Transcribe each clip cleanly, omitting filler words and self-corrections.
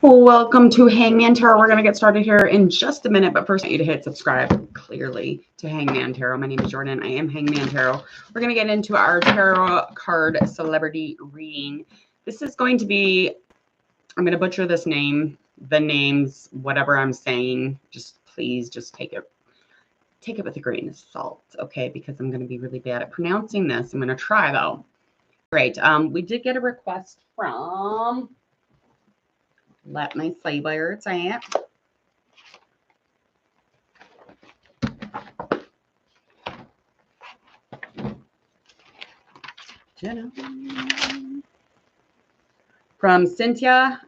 Welcome to Hangman Tarot. We're going to get started here in just a minute, but first I want you to hit subscribe clearly to Hangman Tarot. My name is Jordan. I am Hangman Tarot. We're going to get into our tarot card celebrity reading. This is going to be, I'm going to butcher this name, the names, whatever I'm saying. Just please just take it with a grain of salt, okay? Because I'm going to be really bad at pronouncing this. I'm going to try though. Great. We did get a request from, let me see where it's at. From Cynthia.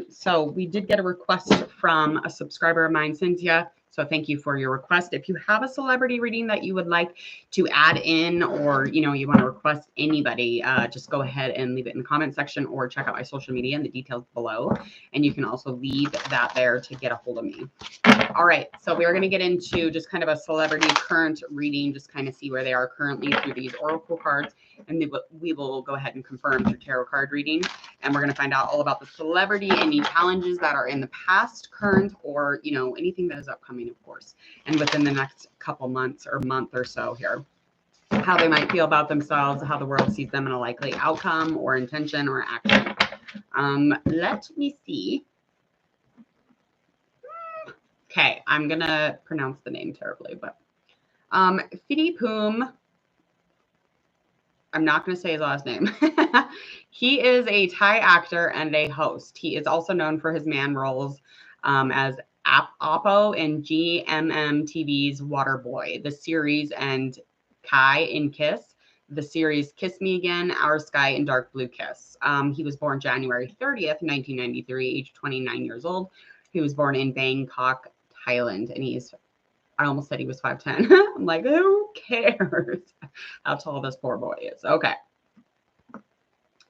So we did get a request from a subscriber of mine, Cynthia. So thank you for your request. If you have a celebrity reading that you would like to add in, or you want to request anybody, just go ahead and leave it in the comment section or check out my social media and the details below. And you can also leave that there to get a hold of me. All right, so we are going to get into just kind of a celebrity current reading, just kind of see where they are currently through these oracle cards. And we will go ahead and confirm through tarot card reading. And we're going to find out all about the celebrity, any challenges that are in the past, current, or, anything that is upcoming, of course. And within the next couple months or month or so here, how they might feel about themselves, how the world sees them in a likely outcome or intention or action. Let me see. Okay, I'm going to pronounce the name terribly, but Thitipoom, I'm not going to say his last name. He is a Thai actor and a host. He is also known for his man roles as Oppo in GMM TV's Waterboy, the series, and Kai in Kiss, the series Kiss Me Again, Our Sky, and Dark Blue Kiss. He was born January 30th, 1993, age 29 years old. He was born in Bangkok, Thailand, and I almost said he was 5'10". I'm like, who cares how tall this poor boy is? Okay.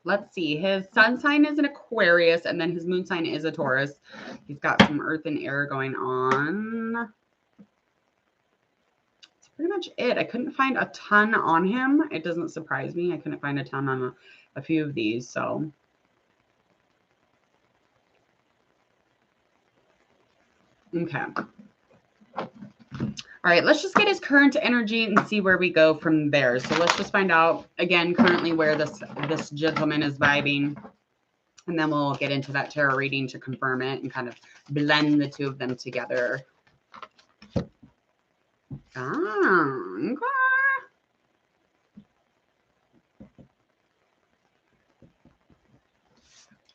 Let's see. His sun sign is an Aquarius, and then his moon sign is a Taurus. He's got some earth and air going on. That's pretty much it. I couldn't find a ton on him. It doesn't surprise me. I couldn't find a ton on a few of these, so. Okay. All right, let's just get his current energy and see where we go from there. So let's just find out, again, currently where this gentleman is vibing. And then we'll get into that tarot reading to confirm it and kind of blend the two of them together. Okay.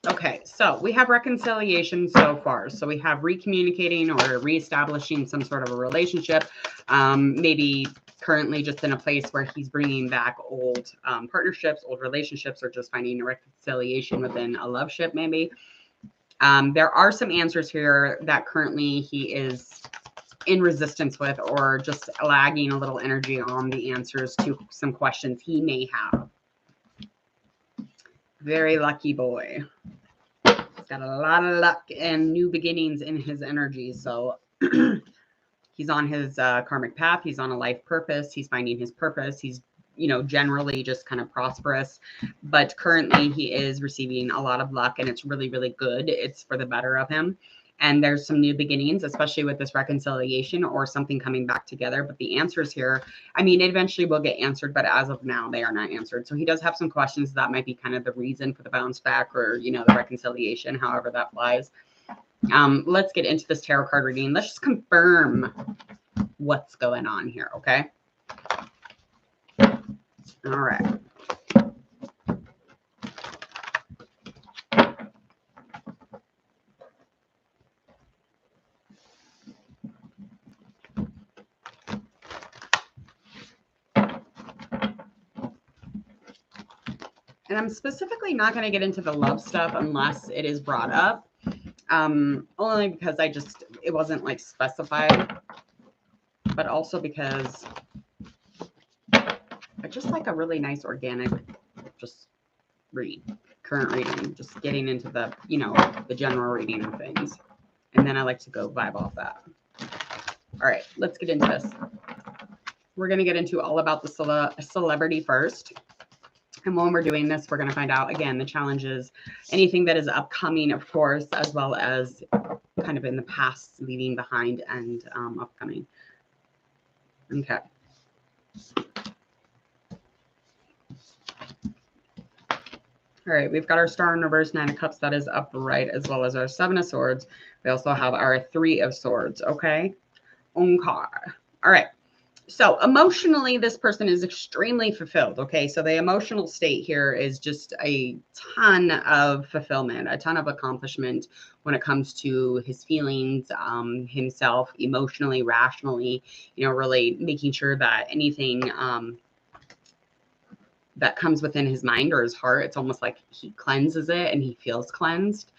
Okay, so we have reconciliation so far. So we have recommunicating or reestablishing some sort of a relationship. Maybe currently just in a place where he's bringing back old partnerships, old relationships, or just finding a reconciliation within a love ship maybe. There are some answers here that currently he is in resistance with, or just lagging a little energy on the answers to some questions he may have. Very lucky boy. He's got a lot of luck and new beginnings in his energy. So he's on his karmic path. He's on a life purpose. He's finding his purpose. He's, generally just kind of prosperous. But currently he is receiving a lot of luck, and it's really, really good. It's for the better of him. And there's some new beginnings, especially with this reconciliation or something coming back together. But the answers here, it eventually will get answered, but as of now, they are not answered. So he does have some questions that might be kind of the reason for the bounce back, or, the reconciliation, however that flies. Let's get into this tarot card reading. Let's just confirm what's going on here, okay? All right. And I'm specifically not going to get into the love stuff unless it is brought up. Only because it wasn't like specified, but also because I just like a really nice organic, just current reading, just getting into the, the general reading of things. And then I like to go vibe off that. All right, let's get into this. We're going to get into all about the celebrity first. And when we're doing this, we're going to find out, again, the challenges, anything that is upcoming, of course, as well as kind of in the past, leaving behind, and upcoming. Okay. All right, we've got our Star in reverse, 9 of Cups, that is upright, as well as our 7 of Swords. We also have our 3 of Swords, okay? Okay. All right. So emotionally, this person is extremely fulfilled, okay? So the emotional state here is just a ton of fulfillment, a ton of accomplishment when it comes to his feelings, himself, emotionally, rationally, you know, really making sure that anything that comes within his mind or his heart, it's almost like he cleanses it and he feels cleansed.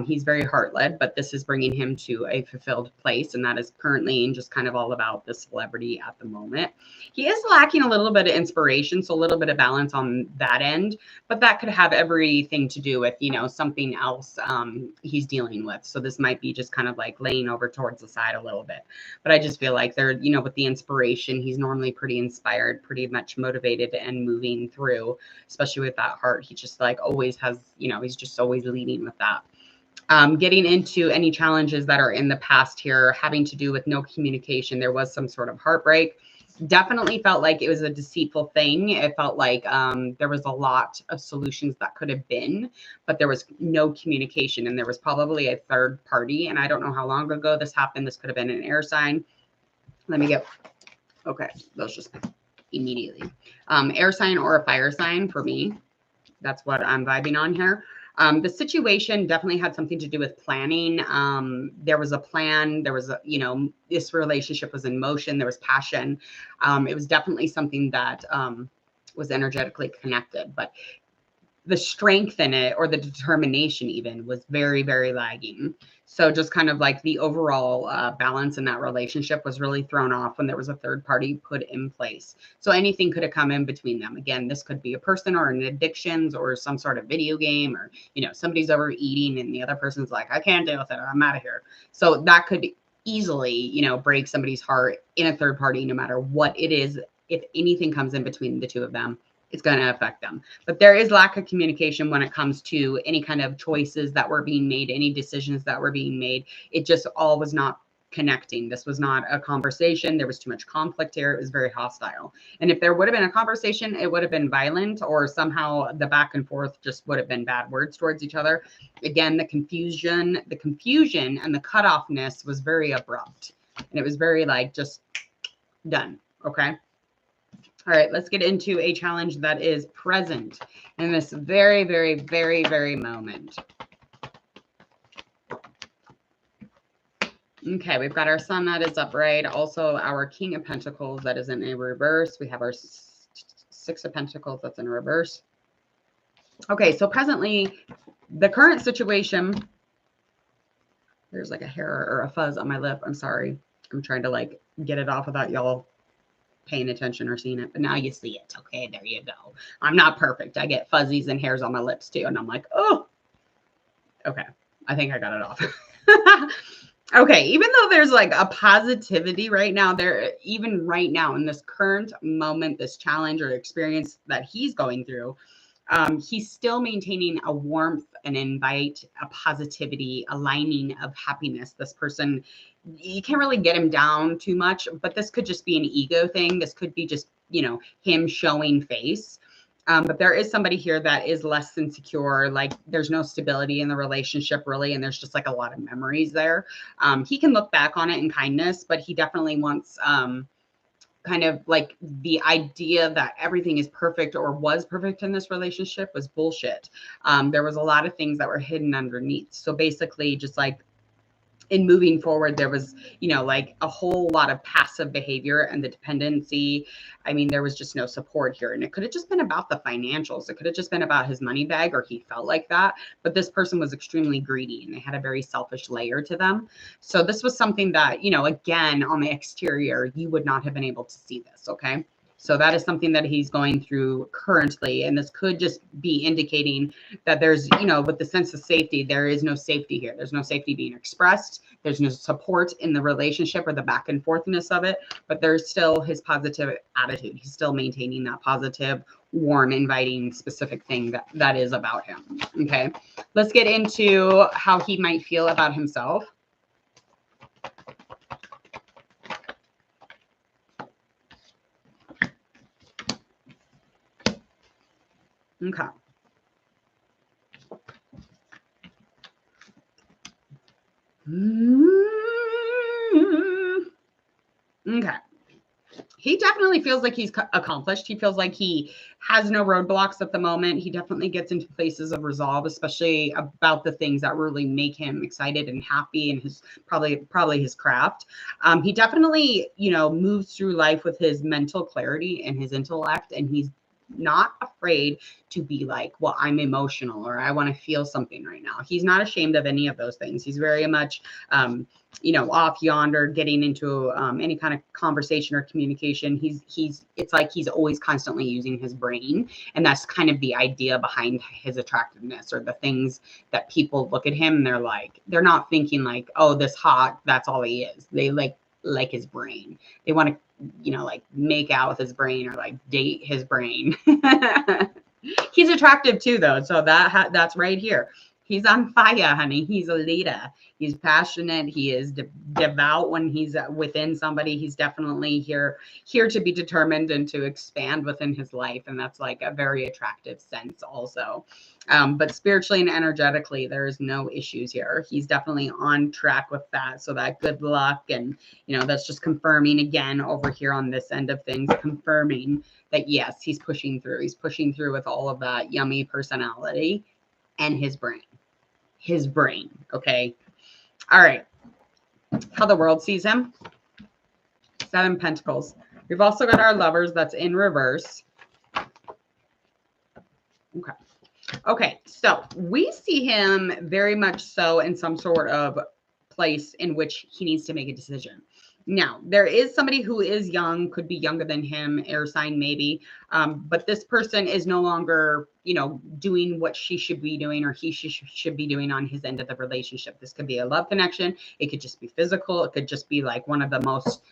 He's very heart-led, but this is bringing him to a fulfilled place, and that is currently just kind of all about the celebrity at the moment. He is lacking a little bit of inspiration, so a little bit of balance on that end, but that could have everything to do with, you know, something else he's dealing with. So this might be just kind of like laying over towards the side a little bit. But I just feel like they're, you know, with the inspiration, he's normally pretty inspired, pretty much motivated and moving through, especially with that heart. He just like always has, you know, he's just always leading with that. Getting into any challenges that are in the past here, having to do with no communication. There was some sort of heartbreak. Definitely felt like it was a deceitful thing. It felt like there was a lot of solutions that could have been, but there was no communication, and there was probably a third party. And I don't know how long ago this happened. This could have been an air sign. Let me get, okay, those just immediately. Air sign or a fire sign for me. That's what I'm vibing on here. The situation definitely had something to do with planning. There was a plan. There was a, you know, this relationship was in motion. There was passion. It was definitely something that was energetically connected, but the strength in it, or the determination even, was very, very lagging. So just kind of like the overall balance in that relationship was really thrown off when there was a third party put in place. So anything could have come in between them. Again, this could be a person or an addictions or some sort of video game, or, you know, somebody's overeating and the other person's like, I can't deal with it, I'm out of here. So that could easily, you know, break somebody's heart in a third party, no matter what it is. If anything comes in between the two of them, it's going to affect them. But there is lack of communication when it comes to any kind of choices that were being made, any decisions that were being made. It just all was not connecting. This was not a conversation. There was too much conflict here. It was very hostile. And if there would have been a conversation, it would have been violent, or somehow the back and forth just would have been bad words towards each other. Again, the confusion and the cutoffness was very abrupt. And it was very like just done. Okay. All right, let's get into a challenge that is present in this very, very, very, very moment. Okay, we've got our Sun that is upright. Also, our King of Pentacles that is in a reverse. We have our 6 of Pentacles that's in reverse. Okay, so presently, the current situation, there's like a hair or a fuzz on my lip. I'm sorry. I'm trying to like get it off without y'all paying attention or seeing it, but now you see it. Okay, there you go. I'm not perfect. I get fuzzies and hairs on my lips too, and I'm like, oh, okay. I think I got it off. Okay, even though there's like a positivity right now, even right now in this current moment, this challenge or experience that he's going through, he's still maintaining a warmth, an invite, a positivity, a lining of happiness. This person, you can't really get him down too much, but this could just be an ego thing. This could be just, you know, him showing face. But there is somebody here that is less insecure. Like there's no stability in the relationship really. And there's just like a lot of memories there. He can look back on it in kindness, but he definitely wants, kind of like the idea that everything is perfect or was perfect in this relationship was bullshit. There was a lot of things that were hidden underneath. So basically just like in moving forward, there was, you know, like a whole lot of passive behavior and the dependency. I mean, there was just no support here. And it could have just been about the financials. It could have just been about his money bag, or he felt like that. But this person was extremely greedy and they had a very selfish layer to them. So this was something that, you know, again, on the exterior, you would not have been able to see this. Okay. So that is something that he's going through currently. And this could just be indicating that there's, you know, with the sense of safety, there is no safety here. There's no safety being expressed. There's no support in the relationship or the back and forthness of it, but there's still his positive attitude. He's still maintaining that positive warm, inviting, specific thing that is about him. Okay, let's get into how he might feel about himself. Okay. Okay. He definitely feels like he's accomplished. He feels like he has no roadblocks at the moment. He definitely gets into places of resolve, especially about the things that really make him excited and happy, and his probably his craft. He definitely, you know, moves through life with his mental clarity and his intellect, and he's not afraid to be like, well, I'm emotional, or I want to feel something right now. He's not ashamed of any of those things. He's very much you know, off yonder, getting into any kind of conversation or communication. It's like he's always constantly using his brain. And that's kind of the idea behind his attractiveness, or the things that people look at him and they're not thinking like, oh, this hot, that's all he is. They like his brain. They want to, you know, like make out with his brain, or like date his brain. He's attractive too, though. So that's right here. He's on fire, honey. He's a leader. He's passionate. He is devout when he's within somebody. He's definitely here to be determined and to expand within his life. And that's like a very attractive sense also. But spiritually and energetically, there's no issues here. He's definitely on track with that. So that good luck, and, you know, that's just confirming again over here on this end of things, confirming that, yes, he's pushing through. He's pushing through with all of that yummy personality and his brain. His brain. Okay. All right. How the world sees him. 7 Pentacles. We've also got our Lovers that's in reverse. Okay. Okay. So we see him very much so in some sort of place in which he needs to make a decision. Now, there is somebody who is young, could be younger than him, air sign maybe, but this person is no longer, you know, doing what she should be doing, or he should be doing on his end of the relationship. This could be a love connection. It could just be physical. It could just be like one of the most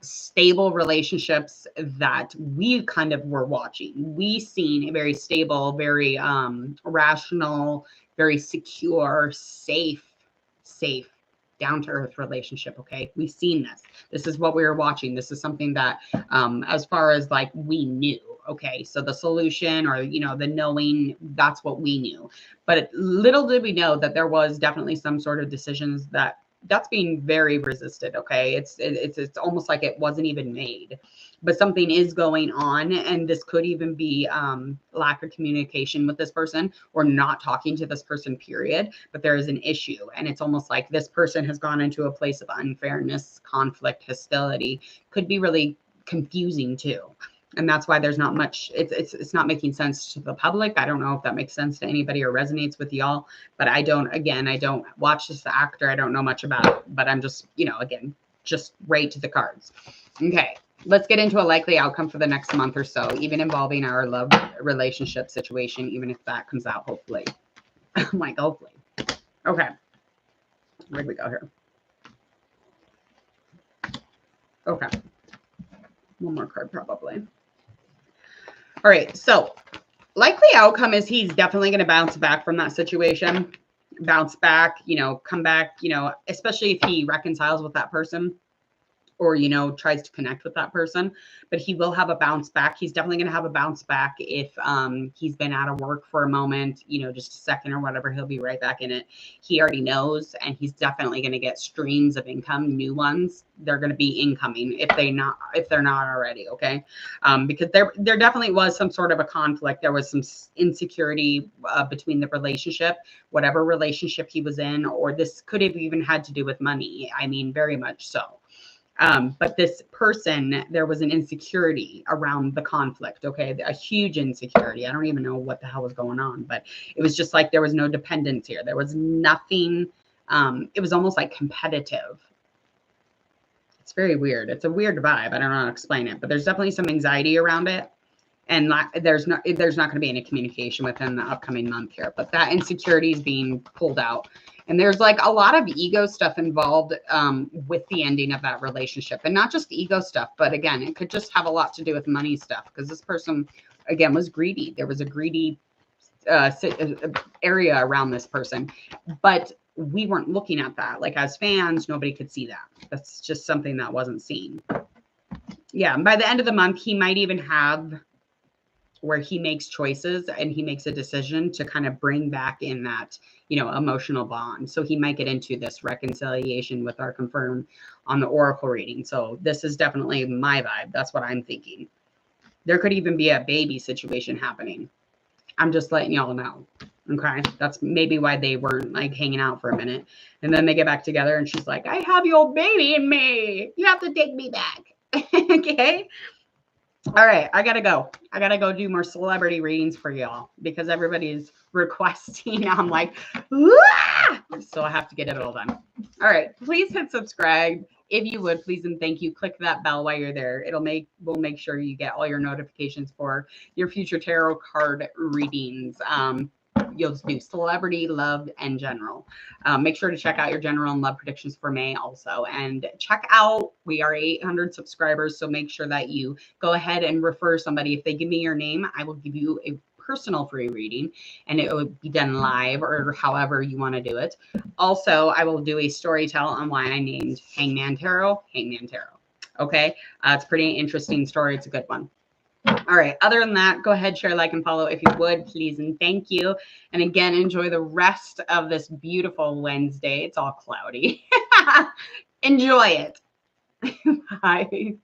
stable relationships that we kind of were watching. We seen a very stable, very rational, very secure, safe, down to earth relationship. Okay. We've seen this. This is what we were watching. This is something that, as far as like we knew. Okay. So the solution, or, you know, the knowing, that's what we knew. But little did we know that there was definitely some sort of decisions that's being very resisted. Okay. It's almost like it wasn't even made, but something is going on. And this could even be lack of communication with this person, or not talking to this person, period. But there is an issue. And it's almost like this person has gone into a place of unfairness, conflict, hostility. Could be really confusing too. And that's why there's not much, it's not making sense to the public. I don't know if that makes sense to anybody or resonates with y'all, but I don't watch this actor. I don't know much about it, but I'm just, you know, again, just right to the cards. Okay. Let's get into a likely outcome for the next month or so, even involving our love relationship situation, even if that comes out, hopefully. Like, hopefully. Okay. Where do we go here? Okay. One more card, probably. All right. So likely outcome is he's definitely going to bounce back from that situation. Bounce back, you know, come back, you know, especially if he reconciles with that person, or, you know, tries to connect with that person. But he will have a bounce back. He's definitely going to have a bounce back if he's been out of work for a moment, you know, just a second or whatever. He'll be right back in it. He already knows, and he's definitely going to get streams of income, new ones. They're going to be incoming if they're not already. Okay. Because there definitely was some sort of a conflict. There was some insecurity between the relationship, whatever relationship he was in, or this could have even had to do with money. I mean, very much so. But this person, there was an insecurity around the conflict. Okay. A huge insecurity. I don't even know what the hell was going on, but it was just like, there was no dependence here. There was nothing. It was almost like competitive. It's very weird. It's a weird vibe. I don't know how to explain it, but there's definitely some anxiety around it. And there's not going to be any communication within the upcoming month here, but that insecurity is being pulled out. And there's like a lot of ego stuff involved with the ending of that relationship, and not just ego stuff, but again, it could just have a lot to do with money stuff, because this person again, was greedy. There was a greedy area around this person, but we weren't looking at that. Like as fans, nobody could see that. That's just something that wasn't seen. Yeah. And by the end of the month, he might even have where he makes choices and he makes a decision to kind of bring back in that, you know, emotional bond. So he might get into this reconciliation with our confirm on the oracle reading. So this is definitely my vibe. That's what I'm thinking. There could even be a baby situation happening. I'm just letting y'all know. Okay. That's maybe why they weren't like hanging out for a minute. And then they get back together and she's like, I have your baby in me. You have to take me back. Okay. All right, I gotta go. I gotta go do more celebrity readings for y'all because everybody's requesting. I'm like, ah! So I have to get it all done. All right, please hit subscribe if you would, please and thank you. Click that bell while you're there. We'll make sure you get all your notifications for your future tarot card readings. You'll do celebrity, love, and general. Make sure to check out your general and love predictions for May also. And check out, we are 800 subscribers, so make sure that you go ahead and refer somebody. If they give me your name, I will give you a personal free reading and it will be done live or however you want to do it. Also, I will do a story tell on why I named Hangman Tarot. Okay. It's a pretty interesting story. It's a good one. All right. Other than that, go ahead, share, like, and follow if you would, please. And thank you. And again, enjoy the rest of this beautiful Wednesday. It's all cloudy. Enjoy it. Bye.